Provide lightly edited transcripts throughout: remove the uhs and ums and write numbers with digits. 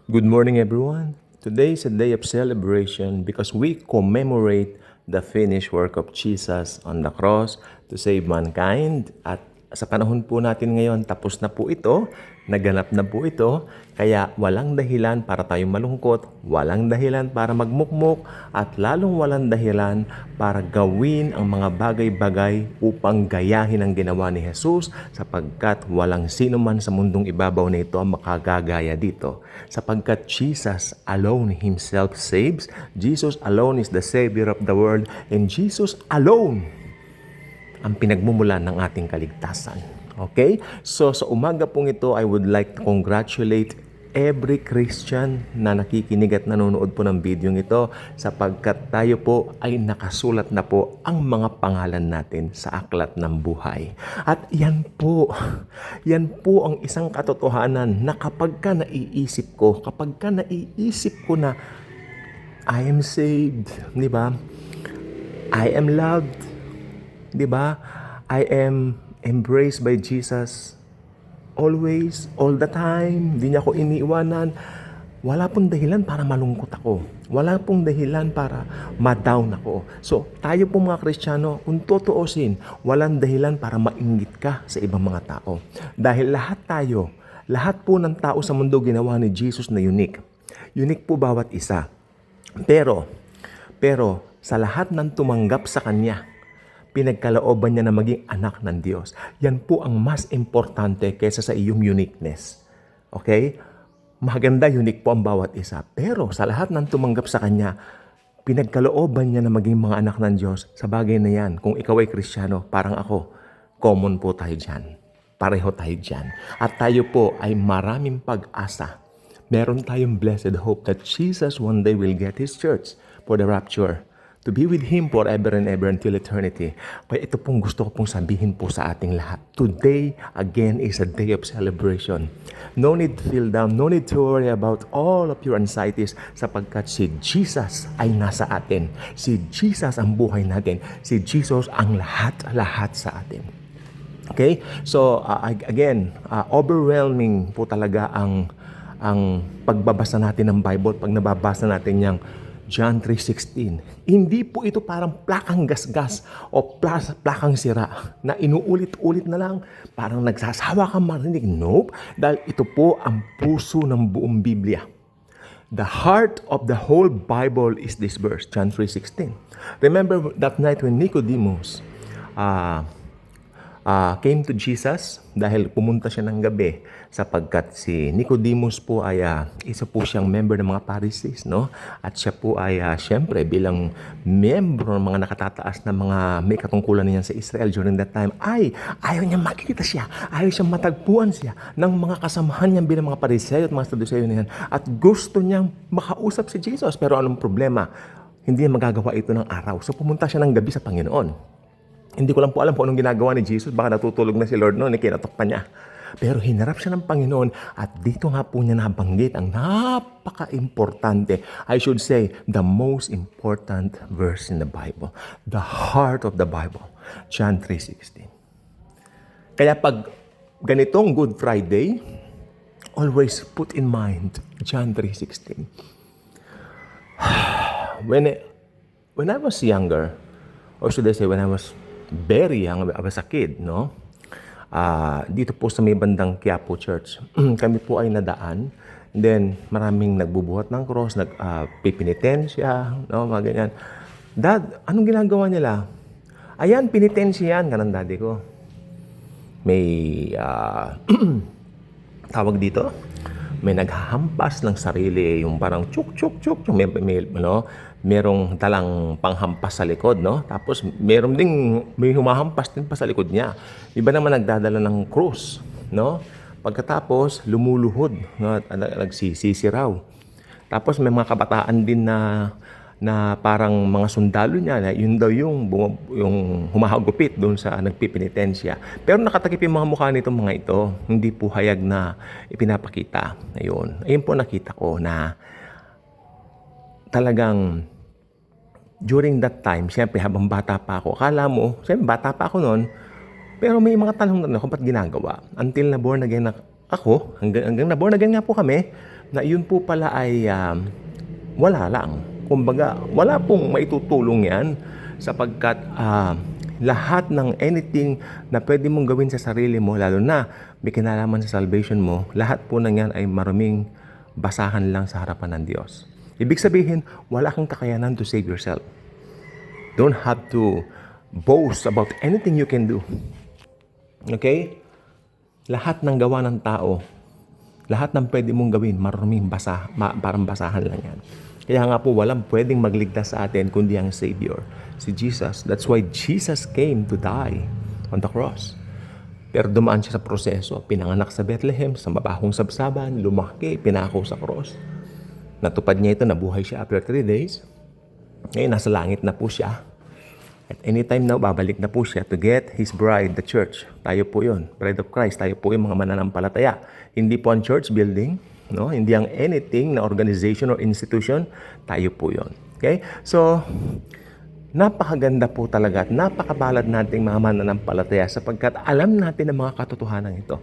Good morning, everyone. Today is a day of celebration because we commemorate the finished work of Jesus on the cross to save mankind. At sa panahon po natin ngayon, tapos na po ito, naganap na po ito, kaya walang dahilan para tayong malungkot, walang dahilan para magmukmok, at lalong walang dahilan para gawin ang mga bagay-bagay upang gayahin ang ginawa ni Jesus sapagkat walang sino man sa mundong ibabaw na ito ang makagagaya dito. Sapagkat Jesus alone Himself saves, Jesus alone is the Savior of the world, and Jesus alone ang pinagmumulan ng ating kaligtasan. Okay? So sa umaga pong ito, I would like to congratulate every Christian na nakikinig at nanonood po ng video ito sapagkat tayo po ay nakasulat na po ang mga pangalan natin sa aklat ng buhay. At yan po ang isang katotohanan na kapag ka naiisip ko na I am saved, di ba? I am loved, di ba? I am embraced by Jesus always, all the time. Hindi niya ako iniiwanan. Wala pong dahilan para malungkot ako. Wala pong dahilan para ma-down ako. So, tayo po mga Kristiyano, kung tutuusin, walang dahilan para mainggit ka sa ibang mga tao. Dahil lahat po ng tao sa mundo ginawa ni Jesus na unique. Unique po bawat isa. Pero, sa lahat ng tumanggap sa Kanya, pinagkalooban niya na maging anak ng Diyos. Yan po ang mas importante kaysa sa iyong uniqueness. Okay? Maganda, unique po ang bawat isa. Pero sa lahat ng tumanggap sa Kanya, pinagkalooban niya na maging mga anak ng Diyos. Sa bagay na yan, kung ikaw ay Kristiyano, parang ako, common po tayo dyan. Pareho tayo dyan. At tayo po ay maraming pag-asa. Meron tayong blessed hope that Jesus one day will get His church for the rapture, to be with Him forever and ever until eternity. Kaya ito pong gusto ko pong sabihin po sa ating lahat. Today, again, is a day of celebration. No need to feel down. No need to worry about all of your anxieties sapagkat si Jesus ay nasa atin. Si Jesus ang buhay natin. Si Jesus ang lahat sa atin. Okay? So, again, overwhelming po talaga ang pagbabasa natin ng Bible. Pag nababasa natin yung John 3:16. Hindi po ito parang plakang gasgas o plakang sira na inuulit-ulit na lang. Parang nagsasawa kang marinig. Nope. Dahil ito po ang puso ng buong Biblia. The heart of the whole Bible is this verse, John 3:16. Remember that night when Nicodemus came to Jesus dahil pumunta siya ng gabi sapagkat si Nicodemus po ay isa po siyang member ng mga Pharisees, no? At siya po ay siyempre bilang membro ng mga nakatataas na mga may katungkulan niyan sa Israel during that time ay ayaw niya makita siya, ayaw siyang matagpuan siya ng mga kasamahan niya bilang mga Pariseo at mga Saduceo niyan at gusto niyang makausap si Jesus. Pero anong problema? Hindi niya magagawa ito ng araw. So pumunta siya ng gabi sa Panginoon. Hindi ko lang po alam kung anong ginagawa ni Jesus. Baka natutulog na si Lord noon, kinatok pa niya. Pero hinarap siya ng Panginoon at dito nga po niya nabanggit ang napaka-importante, I should say, the most important verse in the Bible. The heart of the Bible. John 3:16. Kaya pag ganitong Good Friday, always put in mind John 3:16. When I was younger, or should I say when I was very young, I was a kid, no? Dito po sa may bandang Quiapo Church, kami po ay nadaan. And then, maraming nagbubuhat ng cross, nagpipinitensya, no? Mga ganyan. Dad, anong ginagawa nila? Ayan, pinitensya yan, ganun daddy ko. May, tawag dito, may naghahampas ng sarili, yung parang chuk, merong talang panghampas sa likod, no? Tapos may humahampas din pa sa likod niya. Iba naman nagdadala ng krus, no? Pagkatapos, lumuluhod, no? Nagsisisi raw. Tapos may mga kabataan din na parang mga sundalo niya, na yun daw yung humahagupit doon sa nagpipinitensya. Pero nakatakip yung mga mukha nitong mga ito, hindi po hayag na ipinapakita. Ayun po nakita ko na talagang during that time, siyempre habang bata pa ako, akala mo, siyempre bata pa ako noon, pero may mga tanong na ako, ba't ginagawa? Until na born again ako, hanggang na born again nga po kami, na yun po pala ay wala lang. Kumbaga, wala pong maitutulong yan sapagkat lahat ng anything na pwede mong gawin sa sarili mo, lalo na may kinalaman sa salvation mo, lahat po ng yan ay maraming basahan lang sa harapan ng Diyos. Ibig sabihin, wala kang kakayanan to save yourself. Don't have to boast about anything you can do. Okay? Lahat ng gawa ng tao, lahat ng pwede mong gawin, maraming parang basahan lang yan. Kaya nga po, walang pwedeng magligtas sa atin kundi ang Savior, si Jesus. That's why Jesus came to die on the cross. Pero dumaan siya sa proseso. Pinanganak sa Bethlehem, sa mabahong sabsaban, lumaki, pinako sa cross. Natupad niya ito, nabuhay siya after 3 days. Ngayon, nasa langit na po siya. At anytime now, babalik na po siya to get His bride, the church. Tayo po yun, bride of Christ. Tayo po yung mga mananampalataya. Hindi po ang church building, no? Hindi ang anything na organization or institution. Tayo po yun. Okay? So, napakaganda po talaga at napakabalad nating mga mananampalataya sapagkat alam natin ang mga katotohanan ito.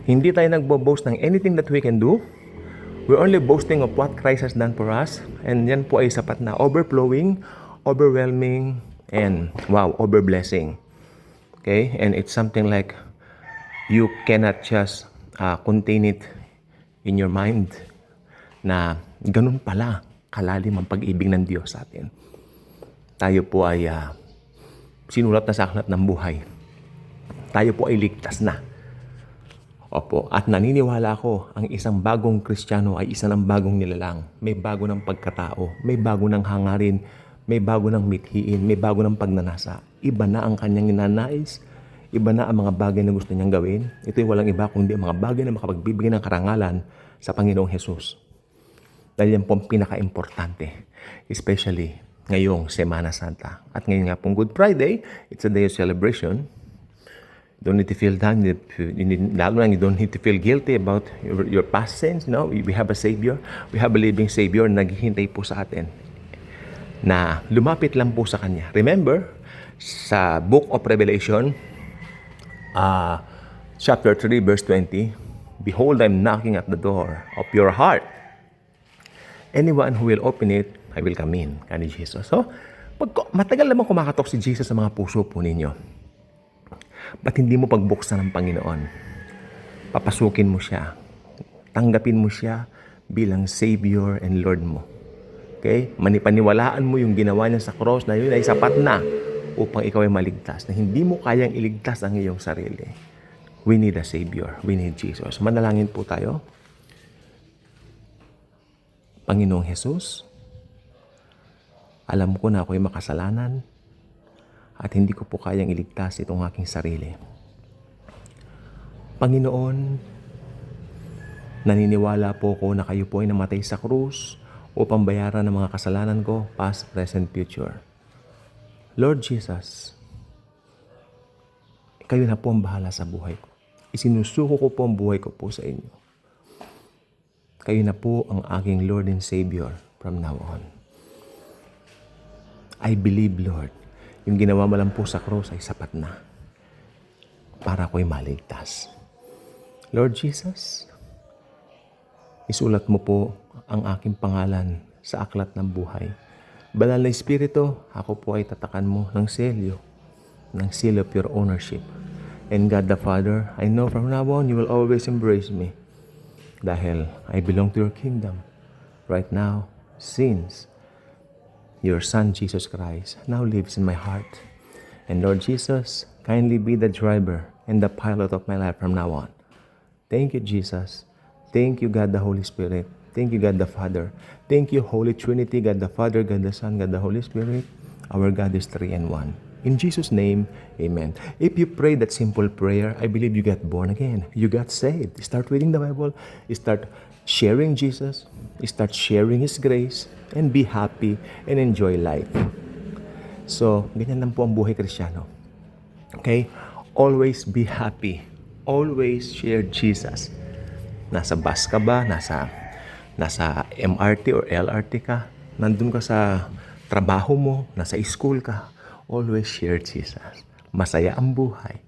Hindi tayo nagbo-boast ng anything that we can do. We're only boasting of what Christ has done for us. And yan po ay sapat na overflowing, overwhelming, and wow, over-blessing. Okay? And it's something like you cannot just contain it in your mind na ganun pala kalalim ang pag-ibig ng Diyos sa atin. Tayo po ay sinulat na sa aklat ng buhay. Tayo po ay ligtas na. Opo, at naniniwala ako, ang isang bagong Kristiyano ay isa ng bagong nilalang. May bago ng pagkatao, may bago ng hangarin, may bago ng mithiin, may bago ng pagnanasa. Iba na ang kanyang ninanais, iba na ang mga bagay na gusto niyang gawin. Ito'y walang iba kundi mga bagay na makapagbibigay ng karangalan sa Panginoong Hesus. Dahil yan po ang pinaka-importante, especially ngayong Semana Santa. At ngayon nga pong Good Friday, it's a day of celebration. Don't need to feel down. You don't need to feel guilty about your past sins. No, we have a Savior. We have a living Savior na naghihintay po sa atin na lumapit lang po sa Kanya. Remember, sa Book of Revelation, chapter 3, verse 20, Behold, I'm knocking at the door of your heart. Anyone who will open it, I will come in. Kani Jesus. So, matagal naman kumakatok si Jesus sa mga puso po ninyo. Ba't hindi mo pagbuksan ng Panginoon? Papasukin mo siya. Tanggapin mo siya bilang Savior and Lord mo. Okay? Manipaniwalaan mo yung ginawa niya sa cross na yun ay sapat na upang ikaw ay maligtas. Na hindi mo kayang iligtas ang iyong sarili. We need a Savior. We need Jesus. Manalangin po tayo. Panginoong Jesus, alam ko na ako'y makasalanan at hindi ko po kayang iligtas itong aking sarili. Panginoon, naniniwala po ko na kayo po ay namatay sa krus upang bayaran ang mga kasalanan ko, past, present, future. Lord Jesus, kayo na po ang bahala sa buhay ko. Isinusuko ko po ang buhay ko po sa inyo. Kayo na po ang aking Lord and Savior from now on. I believe, Lord, yung ginawa mo lang po sa cross ay sapat na para ako'y maligtas. Lord Jesus, isulat mo po ang aking pangalan sa aklat ng buhay. Banal na Espiritu, ako po ay tatakan mo ng seal of your ownership. And God the Father, I know from now on you will always embrace me dahil I belong to your kingdom. Right now, since your Son, Jesus Christ, now lives in my heart. And Lord Jesus, kindly be the driver and the pilot of my life from now on. Thank you, Jesus. Thank you, God the Holy Spirit. Thank you, God the Father. Thank you, Holy Trinity, God the Father, God the Son, God the Holy Spirit. Our God is 3 and 1. In Jesus' name, amen. If you pray that simple prayer, I believe you got born again. You got saved. Start reading the Bible. Start sharing Jesus. Start sharing His grace. And be happy and enjoy life. So, ganyan lang po ang buhay Kristiyano. Okay? Always be happy. Always share Jesus. Nasa bus ka ba? Nasa MRT or LRT ka? Nandun ka sa trabaho mo? Nasa school ka? Always share Jesus. Masaya ang buhay.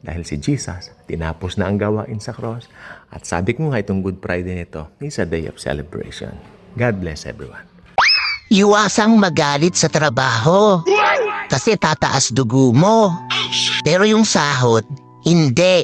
Dahil si Jesus, tinapos na ang gawain sa cross. At sabi ko nga itong Good Friday nito is a day of celebration. God bless everyone. Iwasang magalit sa trabaho kasi tataas dugo mo. Pero yung sahod, hindi.